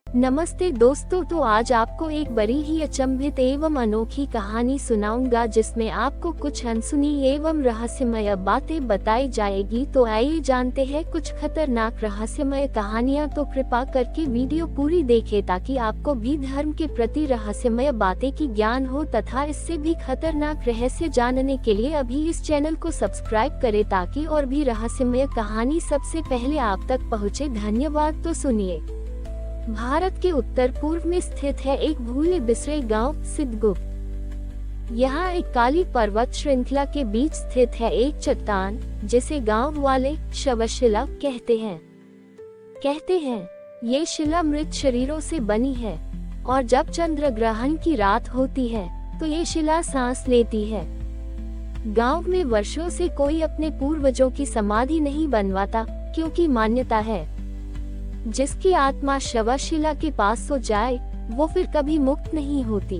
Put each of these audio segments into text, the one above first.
नमस्ते दोस्तों, तो आज आपको एक बड़ी ही अचंभित एवं अनोखी कहानी सुनाऊंगा जिसमें आपको कुछ अनसुनी एवं रहस्यमय बातें बताई जाएगी। तो आइए जानते हैं कुछ खतरनाक रहस्यमय कहानियां। तो कृपा करके वीडियो पूरी देखें ताकि आपको भी धर्म के प्रति रहस्यमय बातें की ज्ञान हो तथा इससे भी खतरनाक रहस्य जानने के लिए अभी इस चैनल को सब्सक्राइब करें ताकि और भी रहस्यमय कहानी सबसे पहले आप तक पहुँचे। धन्यवाद। तो सुनिए। भारत के उत्तर पूर्व में स्थित है एक भूले बिसरे गांव सिद्धगुप्त। यहाँ एक काली पर्वत श्रृंखला के बीच स्थित है एक चट्टान जिसे गांव वाले शवशिला कहते हैं। ये शिला मृत शरीरों से बनी है और जब चंद्र ग्रहण की रात होती है तो ये शिला सांस लेती है। गांव में वर्षों से कोई अपने पूर्वजों की समाधि नहीं बनवाता क्योंकि मान्यता है जिसकी आत्मा शवशिला के पास सो जाए वो फिर कभी मुक्त नहीं होती।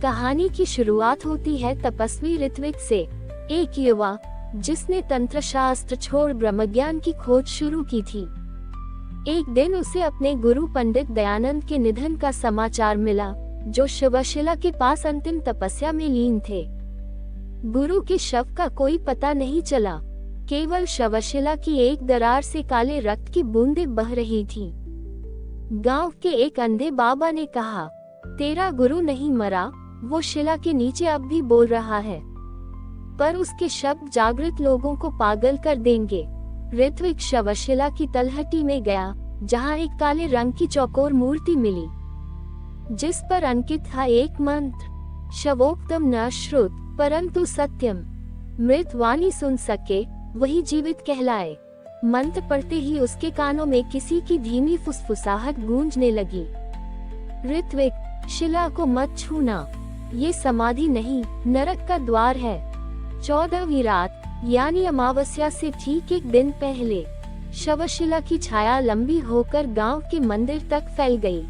कहानी की शुरुआत होती है तपस्वी ऋत्विक से, एक युवा जिसने तंत्र शास्त्र छोड़ ब्रह्मज्ञान की खोज शुरू की थी। एक दिन उसे अपने गुरु पंडित दयानंद के निधन का समाचार मिला जो शवशिला के पास अंतिम तपस्या में लीन थे। गुरु के शव का कोई पता नहीं चला, केवल शवशिला की एक दरार से काले रक्त की बूंदें बह रही थी। गांव के एक अंधे बाबा ने कहा, तेरा गुरु नहीं मरा, वो शिला के नीचे अब भी बोल रहा है, पर उसके शब्द जागृत लोगों को पागल कर देंगे। ऋत्विक शवशिला की तलहटी में गया जहां एक काले रंग की चौकोर मूर्ति मिली जिस पर अंकित था एक मंत्र, शवोक्तम न श्रुत परंतु सत्यम। मृत वाणी सुन सके वही जीवित कहलाए। मंत्र पढ़ते ही उसके कानों में किसी की धीमी फुसफुसाहट गूंजने लगी। ऋत्विक, शिला को मत छूना, ये समाधि नहीं नरक का द्वार है। 14वीं रात यानी अमावस्या से ठीक एक दिन पहले शवशिला की छाया लंबी होकर गांव के मंदिर तक फैल गई।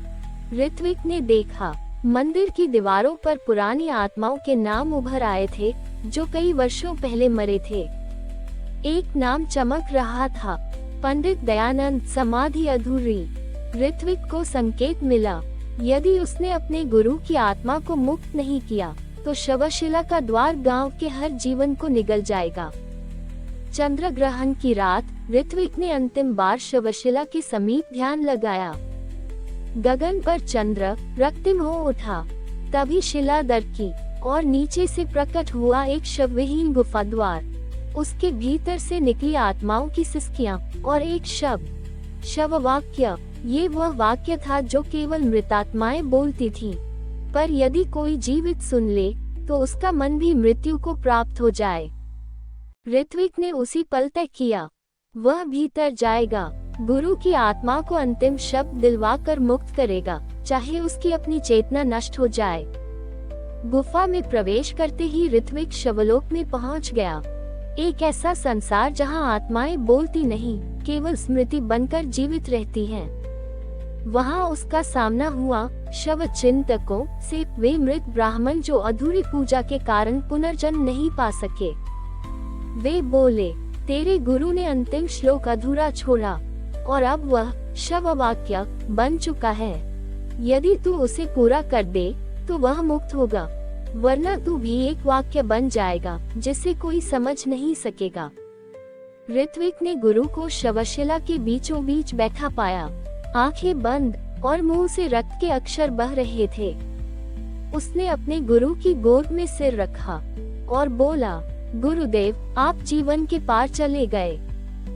ऋत्विक ने देखा मंदिर की दीवारों पर पुरानी आत्माओं के नाम उभर आए थे जो कई वर्षों पहले मरे थे। एक नाम चमक रहा था, पंडित दयानंद, समाधि अधूरी। ऋत्विक को संकेत मिला, यदि उसने अपने गुरु की आत्मा को मुक्त नहीं किया तो शवशिला का द्वार गांव के हर जीवन को निगल जाएगा। चंद्र ग्रहण की रात ऋत्विक ने अंतिम बार शवशिला के समीप ध्यान लगाया। गगन पर चंद्र रक्तिम हो उठा, तभी शिला दरकी और नीचे से प्रकट हुआ एक शवविहीन गुफा द्वार। उसके भीतर से निकली आत्माओं की सिसकियां और एक शब्द, शव वाक्य। ये वह वाक्य था जो केवल मृतात्माएं बोलती थीं, पर यदि कोई जीवित सुन ले तो उसका मन भी मृत्यु को प्राप्त हो जाए। ऋत्विक ने उसी पल तय किया, वह भीतर जाएगा, गुरु की आत्मा को अंतिम शब्द दिलवाकर मुक्त करेगा, चाहे उसकी अपनी चेतना नष्ट हो जाए। गुफा में प्रवेश करते ही ऋत्विक शवलोक में पहुंच गया, एक ऐसा संसार जहां आत्माएं बोलती नहीं, केवल स्मृति बनकर जीवित रहती हैं। वहां उसका सामना हुआ शव चिंतकों से, वे मृत ब्राह्मण जो अधूरी पूजा के कारण पुनर्जन्म नहीं पा सके। वे बोले, तेरे गुरु ने अंतिम श्लोक अधूरा छोड़ा और अब वह शव वाक्य बन चुका है। यदि तू उसे पूरा कर दे तो वह मुक्त होगा, वरना तू भी एक वाक्य बन जाएगा जिसे कोई समझ नहीं सकेगा। ऋत्विक ने गुरु को शवशिला के बीचों बीच बैठा पाया, आंखें बंद और मुंह से रक्त के अक्षर बह रहे थे। उसने अपने गुरु की गोद में सिर रखा और बोला, गुरुदेव, आप जीवन के पार चले गए,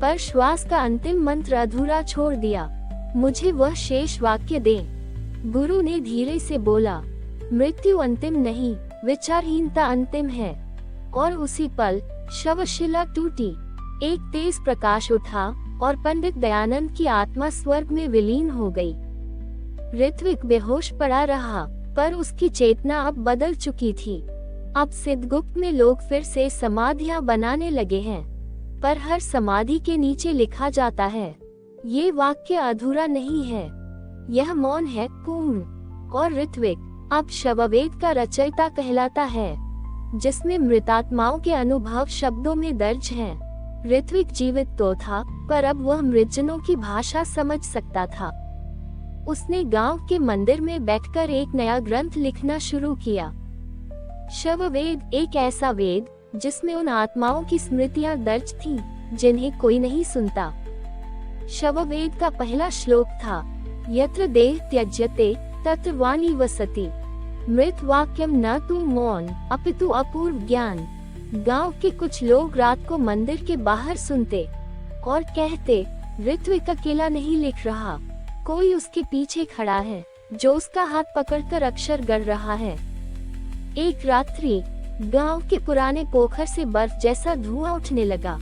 पर श्वास का अंतिम मंत्र अधूरा छोड़ दिया, मुझे वह शेष वाक्य दें। गुरु ने धीरे से बोला, मृत्यु अंतिम नहीं, विचारहीनता अंतिम है। और उसी पल शवशिला टूटी, एक तेज प्रकाश उठा और पंडित दयानंद की आत्मा स्वर्ग में विलीन हो गई। ऋत्विक बेहोश पड़ा रहा, पर उसकी चेतना अब बदल चुकी थी। अब सिद्धगुप्त में लोग फिर से समाधियां बनाने लगे हैं, पर हर समाधि के नीचे लिखा जाता है, ये वाक्य अधूरा नहीं है, यह मौन है पूर्ण। और ऋत्विक अब शववेद का रचयिता कहलाता है, जिसमें मृतात्माओं के अनुभव शब्दों में दर्ज हैं। ऋत्विक जीवित तो था, पर अब वह मृतजनों की भाषा समझ सकता था। उसने गांव के मंदिर में बैठकर एक नया ग्रंथ लिखना शुरू किया। शववेद एक ऐसा वेद जिसमें उन आत्माओं की स्मृतियां दर्ज थीं, जिन्हें कोई नहीं सुनता। शववेद का पहला श्लोक था, यत्र देह त्यज्यते तत्र वाणी वसति, मृत वाक्यम न तु मौन अपितु अपूर्व ज्ञान। गांव के कुछ लोग रात को मंदिर के बाहर सुनते और कहते, ऋत्विक अकेला नहीं लिख रहा, कोई उसके पीछे खड़ा है जो उसका हाथ पकड़कर अक्षर गढ़ रहा है। एक रात्रि गांव के पुराने पोखर से बर्फ जैसा धुआं उठने लगा।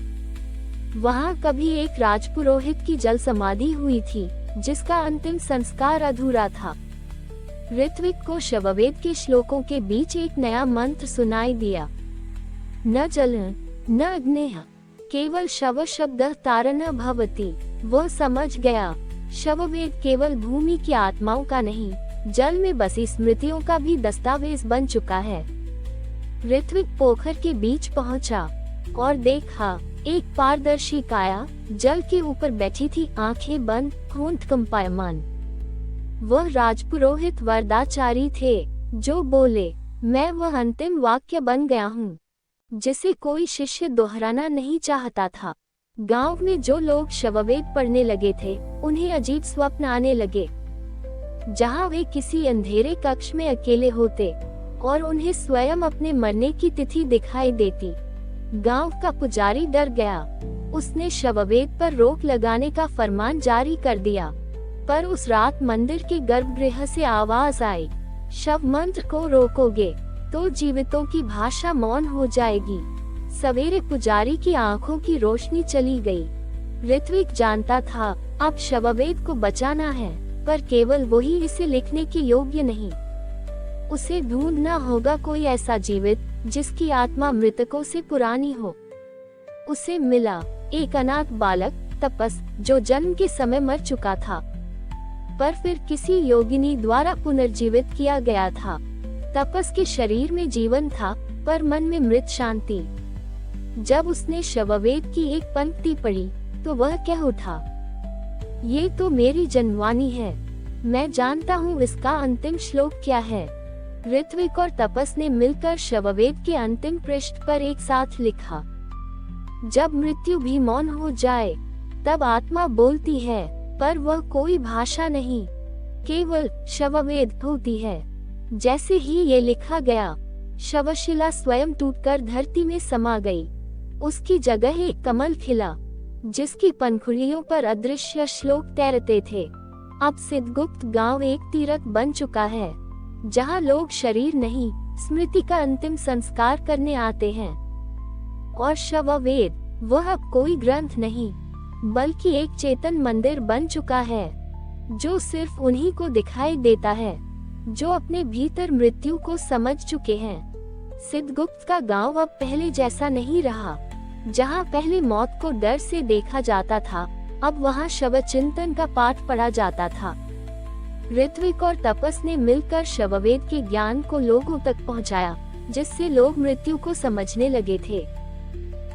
वहां कभी एक राजपुरोहित की जल समाधि हुई थी, जिसका अंतिम संस्कार अधूरा था। ऋत्विक को शववेद के श्लोकों के बीच एक नया मंत्र सुनाई दिया, न जल न अग्नेः केवल शव शब्द तारण भवति। वह समझ गया, शववेद केवल भूमि की आत्माओं का नहीं, जल में बसी स्मृतियों का भी दस्तावेज बन चुका है। ऋत्विक पोखर के बीच पहुंचा और देखा, एक पारदर्शी काया जल के ऊपर बैठी थी, आंखें बंद, होंठ कंपायमान। वह राजपुरोहित वरदाचारी थे, जो बोले, मैं वह अंतिम वाक्य बन गया हूँ जिसे कोई शिष्य दोहराना नहीं चाहता था। गांव में जो लोग शववेद पढ़ने लगे थे, उन्हें अजीब स्वप्न आने लगे, जहां वे किसी अंधेरे कक्ष में अकेले होते और उन्हें स्वयं अपने मरने की तिथि दिखाई देती। गांव का पुजारी डर गया। उसने शववेद पर रोक लगाने का फरमान जारी कर दिया, पर उस रात मंदिर के गर्भगृह से आवाज आई, शव मंत्र को रोकोगे तो जीवितों की भाषा मौन हो जाएगी। सवेरे पुजारी की आंखों की रोशनी चली गई। ऋत्विक जानता था, अब शववेद को बचाना है, पर केवल वही इसे लिखने के योग्य नहीं। उसे ढूंढना होगा कोई ऐसा जीवित जिसकी आत्मा मृतकों से पुरानी हो। उसे मिला एक अनाथ बालक तपस, जो जन्म के समय मर चुका था, पर फिर किसी योगिनी द्वारा पुनर्जीवित किया गया था। तपस के शरीर में जीवन था, पर मन में मृत शांति। जब उसने शववेद की एक पंक्ति पढ़ी तो वह कह उठा, ये तो मेरी जन्मवाणी है, मैं जानता हूँ इसका अंतिम श्लोक क्या है। ऋत्विक और तपस ने मिलकर शववेद के अंतिम पृष्ठ पर एक साथ लिखा, जब मृत्यु भी मौन हो जाए तब आत्मा बोलती है, पर वह कोई भाषा नहीं, केवल शववेद होती है। जैसे ही ये लिखा गया, शवशिला स्वयं टूटकर धरती में समा गई। उसकी जगह एक कमल खिला, जिसकी पंखुड़ियों पर अदृश्य श्लोक तैरते थे। अब सिद्धगुप्त गांव एक तीर्थ बन चुका है, जहां लोग शरीर नहीं, स्मृति का अंतिम संस्कार करने आते हैं। और शववेद वह अब कोई ग्रंथ नहीं, बल्कि एक चेतन मंदिर बन चुका है, जो सिर्फ उन्हीं को दिखाई देता है जो अपने भीतर मृत्यु को समझ चुके हैं। सिद्धगुप्त का गांव अब पहले जैसा नहीं रहा। जहां पहले मौत को डर से देखा जाता था, अब वहां शव चिंतन का पाठ पढ़ा जाता था। ऋत्विक और तपस ने मिलकर शववेद के ज्ञान को लोगों तक पहुंचाया, जिससे लोग मृत्यु को समझने लगे थे।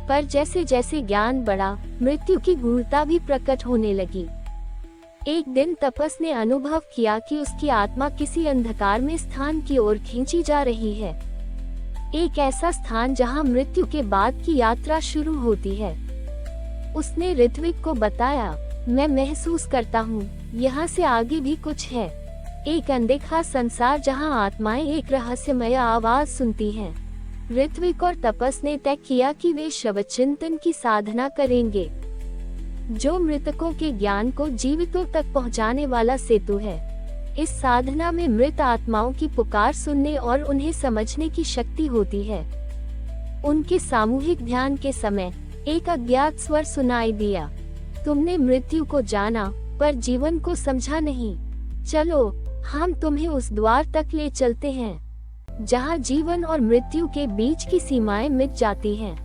पर जैसे जैसे ज्ञान बढ़ा, मृत्यु की गूढ़ता भी प्रकट होने लगी। एक दिन तपस ने अनुभव किया कि उसकी आत्मा किसी अंधकार में स्थान की ओर खींची जा रही है, एक ऐसा स्थान जहां मृत्यु के बाद की यात्रा शुरू होती है। उसने ऋत्विक को बताया, मैं महसूस करता हूँ यहाँ से आगे भी कुछ है, एक अनदेखा संसार जहाँ आत्माएं एक रहस्यमय आवाज सुनती हैं। ऋत्विक और तपस ने तय किया कि वे शवचिंतन की साधना करेंगे, जो मृतकों के ज्ञान को जीवितों तक पहुँचाने वाला सेतु है। इस साधना में मृत आत्माओं की पुकार सुनने और उन्हें समझने की शक्ति होती है। उनके सामूहिक ध्यान के समय एक अज्ञात स्वर सुनाई दिया, तुमने मृत्यु को जाना पर जीवन को समझा नहीं। चलो, हम तुम्हें उस द्वार तक ले चलते हैं जहां जीवन और मृत्यु के बीच की सीमाएं मिट जाती हैं।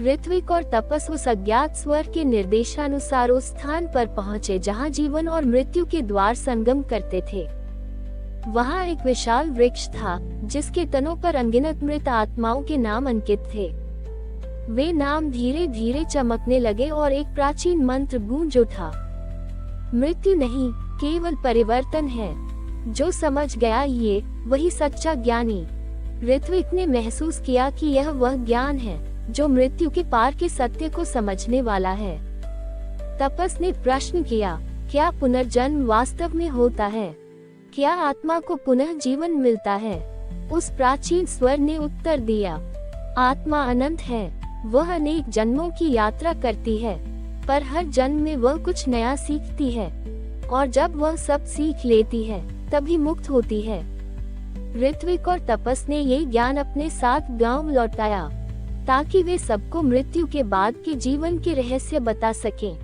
ऋत्विक और तपस उस अज्ञात स्वर के निर्देशानुसार उस स्थान पर पहुंचे जहां जीवन और मृत्यु के द्वार संगम करते थे। वहां एक विशाल वृक्ष था, जिसके तनों पर अनगिनत मृत आत्माओं के नाम अंकित थे। वे नाम धीरे धीरे चमकने लगे और एक प्राचीन मंत्र गूंज उठा, मृत्यु नहीं, केवल परिवर्तन है। जो समझ गया ये वही सच्चा ज्ञानी। ऋत्विक ने महसूस किया कि यह वह ज्ञान है जो मृत्यु के पार के सत्य को समझने वाला है। तपस ने प्रश्न किया, क्या पुनर्जन्म वास्तव में होता है? क्या आत्मा को पुनः जीवन मिलता है? उस प्राचीन स्वर ने उत्तर दिया, आत्मा अनंत है। वह अनेक जन्मों की यात्रा करती है, पर हर जन्म में वह कुछ नया सीखती है, और जब वह सब सीख लेती है तभी मुक्त होती है। ऋत्विक और तपस ने ये ज्ञान अपने साथ गांव लौटाया ताकि वे सबको मृत्यु के बाद के जीवन के रहस्य बता सकें।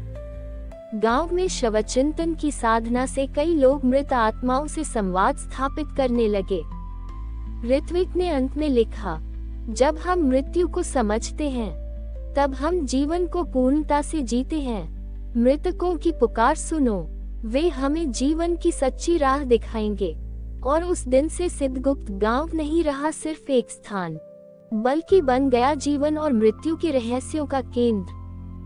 गांव में शवचिंतन की साधना से कई लोग मृत आत्माओं से संवाद स्थापित करने लगे। ऋत्विक ने अंत में लिखा, जब हम मृत्यु को समझते हैं तब हम जीवन को पूर्णता से जीते हैं। मृतकों की पुकार सुनो, वे हमें जीवन की सच्ची राह दिखाएंगे। और उस दिन से सिद्धगुप्त गांव नहीं रहा सिर्फ एक स्थान, बल्कि बन गया जीवन और मृत्यु के रहस्यों का केंद्र।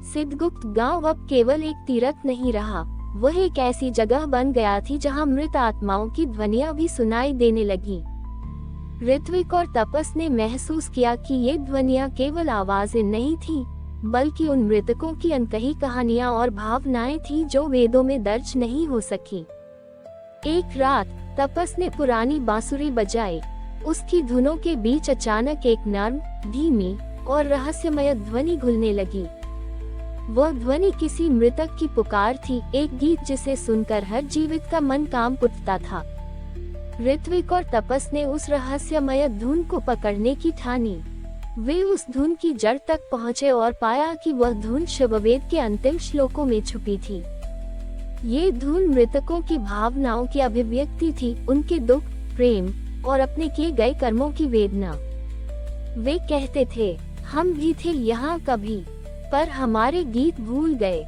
सिद्धगुप्त गांव अब केवल एक तीर्थ नहीं रहा, वह एक ऐसी जगह बन गया थी जहां मृत आत्माओं की ध्वनियां भी सुनाई देने लगी। ऋत्विक और तपस ने महसूस किया कि ये ध्वनियां केवल आवाजें नहीं थीं, बल्कि उन मृतकों की अनकही कहानियां और भावनाएं थीं जो वेदों में दर्ज नहीं हो सकी। एक रात तपस ने पुरानी बांसुरी बजाई। उसकी धुनों के बीच अचानक एक नर्म, धीमी और रहस्यमय ध्वनि घुलने लगी। वह ध्वनि किसी मृतक की पुकार थी, एक गीत जिसे सुनकर हर जीवित का मन कांप उठता था। ऋत्विक और तपस ने उस रहस्यमय धुन को पकड़ने की ठानी। वे उस धुन की जड़ तक पहुँचे और पाया कि वह धुन शिववेद के अंतिम श्लोकों में छुपी थी। ये धुन मृतकों की भावनाओं की अभिव्यक्ति थी, उनके दुख, प्रेम और अपने किए गए कर्मों की वेदना। वे कहते थे, हम भी थे यहाँ कभी, पर हमारे गीत भूल गए।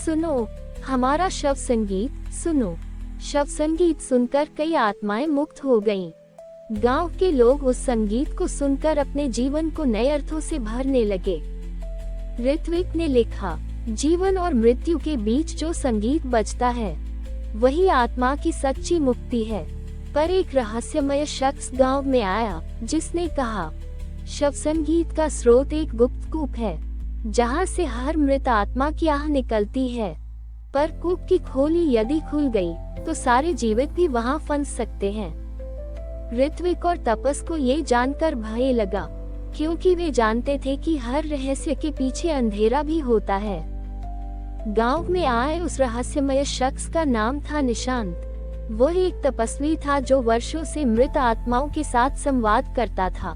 सुनो हमारा शव संगीत, सुनो। शव संगीत सुनकर कई आत्माएं मुक्त हो गईं। गांव के लोग उस संगीत को सुनकर अपने जीवन को नए अर्थों से भरने लगे। ऋत्विक ने लिखा, जीवन और मृत्यु के बीच जो संगीत बजता है वही आत्मा की सच्ची मुक्ति है। पर एक रहस्यमय शख्स गांव में आया जिसने कहा, शव संगीत का स्रोत एक गुप्त कूप है जहां से हर मृत आत्मा की आह निकलती है, पर कूप की खोली यदि खुल गई तो सारे जीवित भी वहां फंस सकते हैं। ऋत्विक और तपस को ये जानकर भय लगा, क्योंकि वे जानते थे कि हर रहस्य के पीछे अंधेरा भी होता है। गांव में आए उस रहस्यमय शख्स का नाम था निशांत। वह एक तपस्वी था जो वर्षों से मृत आत्माओं के साथ संवाद करता था।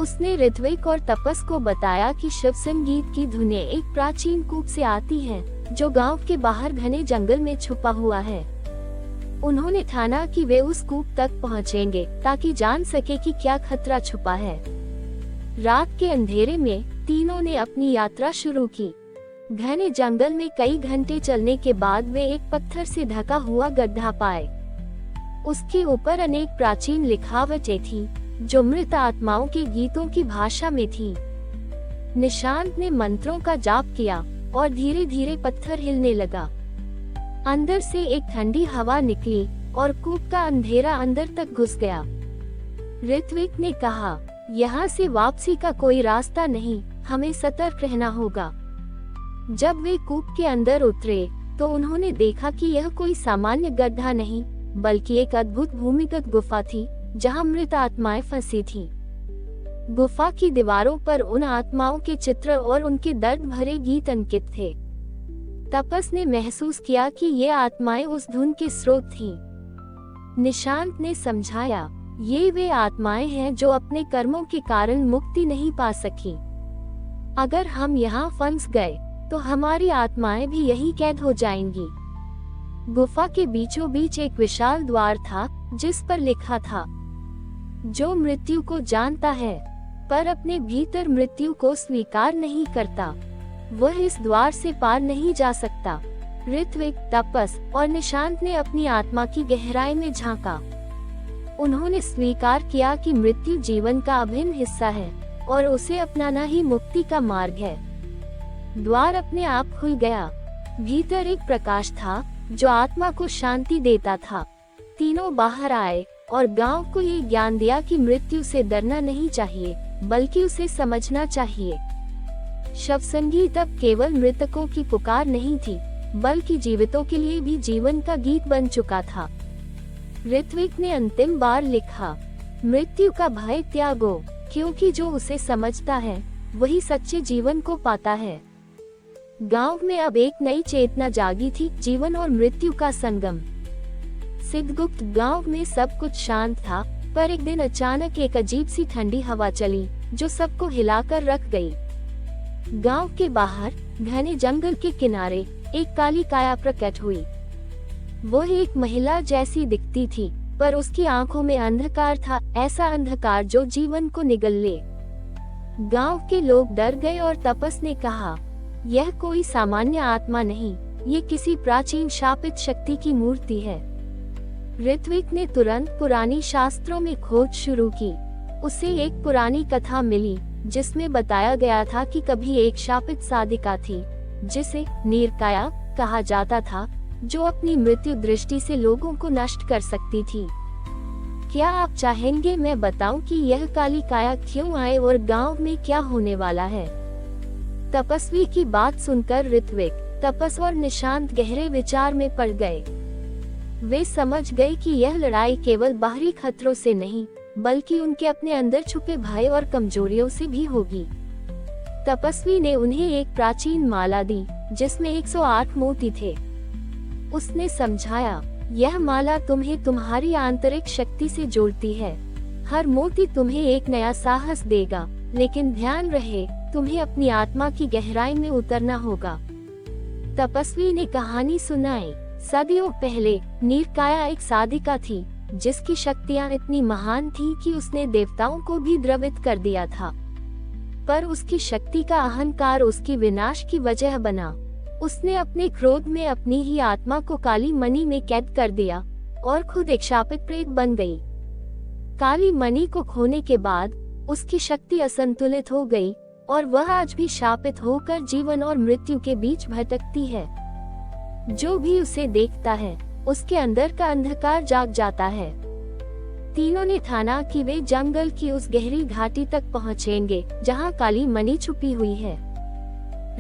उसने ऋत्विक और तपस को बताया कि शिव संगीत की धुनें एक प्राचीन कूप से आती हैं, जो गांव के बाहर घने जंगल में छुपा हुआ है। उन्होंने ठाना कि वे उस कूप तक पहुंचेंगे ताकि जान सके कि क्या खतरा छुपा है। रात के अंधेरे में तीनों ने अपनी यात्रा शुरू की। घने जंगल में कई घंटे चलने के बाद वे एक पत्थर से ढका हुआ गड्ढा पाए। उसके ऊपर अनेक प्राचीन लिखावटें थीं, जो मृत आत्माओं के गीतों की भाषा में थीं। निशांत ने मंत्रों का जाप किया और धीरे धीरे पत्थर हिलने लगा। अंदर से एक ठंडी हवा निकली और कूप का अंधेरा अंदर तक घुस गया। ऋत्विक ने कहा, यहाँ से वापसी का कोई रास्ता नहीं, हमें सतर्क रहना होगा। जब वे कूप के अंदर उतरे तो उन्होंने देखा कि यह कोई सामान्य गड्ढा नहीं, बल्कि एक अद्भुत भूमिगत गुफा थी जहां मृत आत्माएं फंसी थीं। गुफा की दीवारों पर उन आत्माओं के चित्र और उनके दर्द भरे गीत अंकित थे। तपस ने महसूस किया कि ये आत्माएं उस धुन के स्रोत थीं। निशांत ने समझाया, ये वे आत्माएं हैं जो अपने कर्मों के कारण मुक्ति नहीं पा सकी। अगर हम यहाँ फंस गए तो हमारी आत्माएं भी यही कैद हो जाएंगी। गुफा के बीचों बीच एक विशाल द्वार था जिस पर लिखा था, जो मृत्यु को जानता है पर अपने भीतर मृत्यु को स्वीकार नहीं करता, वह इस द्वार से पार नहीं जा सकता। ऋत्विक, तपस और निशांत ने अपनी आत्मा की गहराई में झांका। उन्होंने स्वीकार किया कि मृत्यु जीवन का अभिन्न हिस्सा है और उसे अपनाना ही मुक्ति का मार्ग है। द्वार अपने आप खुल गया। भीतर एक प्रकाश था जो आत्मा को शांति देता था। तीनों बाहर आए और गांव को ये ज्ञान दिया कि मृत्यु से डरना नहीं चाहिए, बल्कि उसे समझना चाहिए। शव संगीत अब केवल मृतकों की पुकार नहीं थी, बल्कि जीवितों के लिए भी जीवन का गीत बन चुका था। ऋत्विक ने अंतिम बार लिखा, मृत्यु का भय त्यागो, क्योंकि जो उसे समझता है वही सच्चे जीवन को पाता है। गांव में अब एक नई चेतना जागी थी, जीवन और मृत्यु का संगम। सिद्धगुप्त गांव में सब कुछ शांत था, पर एक दिन अचानक एक अजीब सी ठंडी हवा चली जो सबको हिलाकर रख गई। गांव के बाहर घने जंगल के किनारे एक काली काया प्रकट हुई। वो एक महिला जैसी दिखती थी, पर उसकी आंखों में अंधकार था, ऐसा अंधकार जो जीवन को निगल ले। गांव के लोग डर गए और तपस ने कहा, यह कोई सामान्य आत्मा नहीं, ये किसी प्राचीन शापित शक्ति की मूर्ति है। ऋत्विक ने तुरंत पुरानी शास्त्रों में खोज शुरू की। उसे एक पुरानी कथा मिली जिसमें बताया गया था कि कभी एक शापित साधिका थी जिसे नीरकाया कहा जाता था, जो अपनी मृत्यु दृष्टि से लोगों को नष्ट कर सकती थी। क्या आप चाहेंगे मैं बताऊं कि यह काली काया क्यों आए और गांव में क्या होने वाला है? तपस्वी की बात सुनकर ऋत्विक, तपस और निशांत गहरे विचार में पड़ गए। वे समझ गए कि यह लड़ाई केवल बाहरी खतरों से नहीं, बल्कि उनके अपने अंदर छुपे भय और कमजोरियों से भी होगी। तपस्वी ने उन्हें एक प्राचीन माला दी जिसमें 108 मोती थे। उसने समझाया, यह माला तुम्हें तुम्हारी आंतरिक शक्ति से जोड़ती है। हर मोती तुम्हें एक नया साहस देगा, लेकिन ध्यान रहे, तुम्हें अपनी आत्मा की गहराई में उतरना होगा। तपस्वी ने कहानी सुनाई। सदियों पहले नीरकाया एक साधिका थी जिसकी शक्तियां इतनी महान थीं कि उसने देवताओं को भी द्रवित कर दिया था। पर उसकी शक्ति का अहंकार उसकी विनाश की वजह बना। उसने अपने क्रोध में अपनी ही आत्मा को काली मणि में कैद कर दिया और खुद एक शापित प्रेत बन गई। काली मणि को खोने के बाद उसकी शक्ति असंतुलित हो गई और वह आज भी शापित होकर जीवन और मृत्यु के बीच भटकती है। जो भी उसे देखता है उसके अंदर का अंधकार जाग जाता है। तीनों ने ठाना कि वे जंगल की उस गहरी घाटी तक पहुंचेंगे जहां काली मणि छुपी हुई है।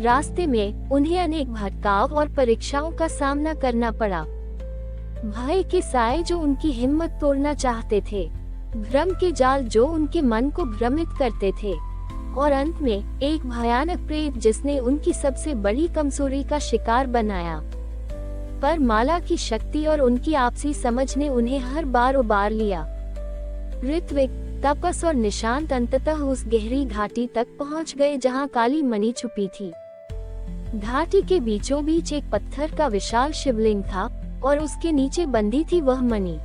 रास्ते में उन्हें अनेक भटकाव और परीक्षाओं का सामना करना पड़ा। भय के साए जो उनकी हिम्मत तोड़ना चाहते थे, भ्रम के जाल जो उनके मन को भ्रमित करते थे, और अंत में एक भयानक प्रेत जिसने उनकी सबसे बड़ी कमजोरी का शिकार बनाया। पर माला की शक्ति और उनकी आपसी समझ ने उन्हें हर बार उबार लिया। ऋत्विक, तपस और निशांत अंततः उस गहरी घाटी तक पहुंच गए जहां काली मणि छुपी थी। घाटी के बीचों बीच एक पत्थर का विशाल शिवलिंग था और उसके नीचे बंधी थी वह मणि,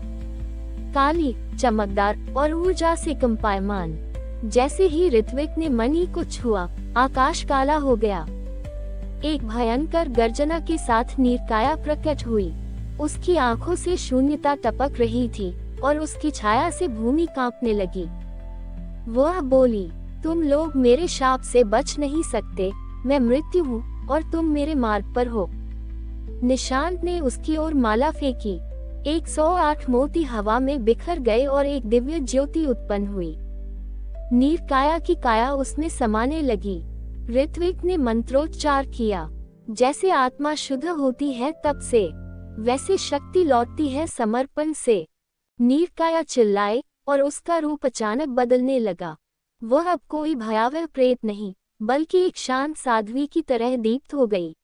काली, चमकदार और ऊर्जा से कंपायमान। जैसे ही ऋत्विक ने मणि को छुआ, आकाश काला हो गया। एक भयंकर गर्जना के साथ नीरकाया प्रकट हुई। उसकी आंखों से शून्यता टपक रही थी और उसकी छाया से भूमि कांपने लगी। वह बोली, तुम लोग मेरे शाप से बच नहीं सकते, मैं मृत्यु हूँ और तुम मेरे मार्ग पर हो। निशांत ने उसकी ओर माला फेंकी। 108 मोती हवा में बिखर गए और एक दिव्य ज्योति उत्पन्न हुई। नीरकाया की काया उसमें समाने लगी। ऋत्विक ने मंत्रोच्चार किया, जैसे आत्मा शुद्ध होती है तप से, वैसे शक्ति लौटती है समर्पण से। नीरकाया चिल्लाए और उसका रूप अचानक बदलने लगा। वह अब कोई भयावह प्रेत नहीं, बल्कि एक शांत साध्वी की तरह दीप्त हो गई।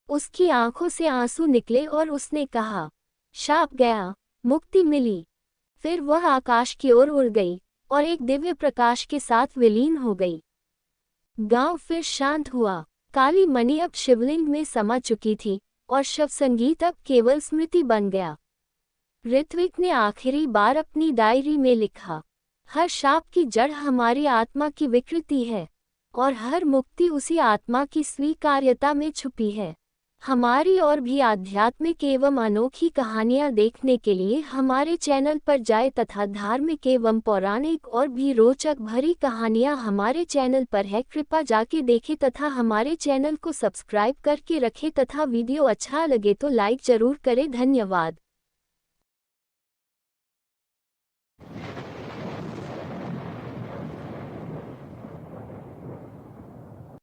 उसकी आंखों से आंसू निकले और उसने कहा, शाप गया, मुक्ति मिली। फिर वह आकाश की ओर उड़ गई और एक दिव्य प्रकाश के साथ विलीन हो गई। गांव फिर शांत हुआ। काली मणि अब शिवलिंग में समा चुकी थी और शव संगीत अब केवल स्मृति बन गया। ऋत्विक ने आखिरी बार अपनी डायरी में लिखा, हर शाप की जड़ हमारी आत्मा की विकृति है और हर मुक्ति उसी आत्मा की स्वीकार्यता में छुपी है। हमारी और भी आध्यात्मिक एवं अनोखी कहानियाँ देखने के लिए हमारे चैनल पर जाएं तथा धार्मिक एवं पौराणिक और भी रोचक भरी कहानियाँ हमारे चैनल पर है, कृपया जाके देखें तथा हमारे चैनल को सब्सक्राइब करके रखें तथा वीडियो अच्छा लगे तो लाइक जरूर करें। धन्यवाद।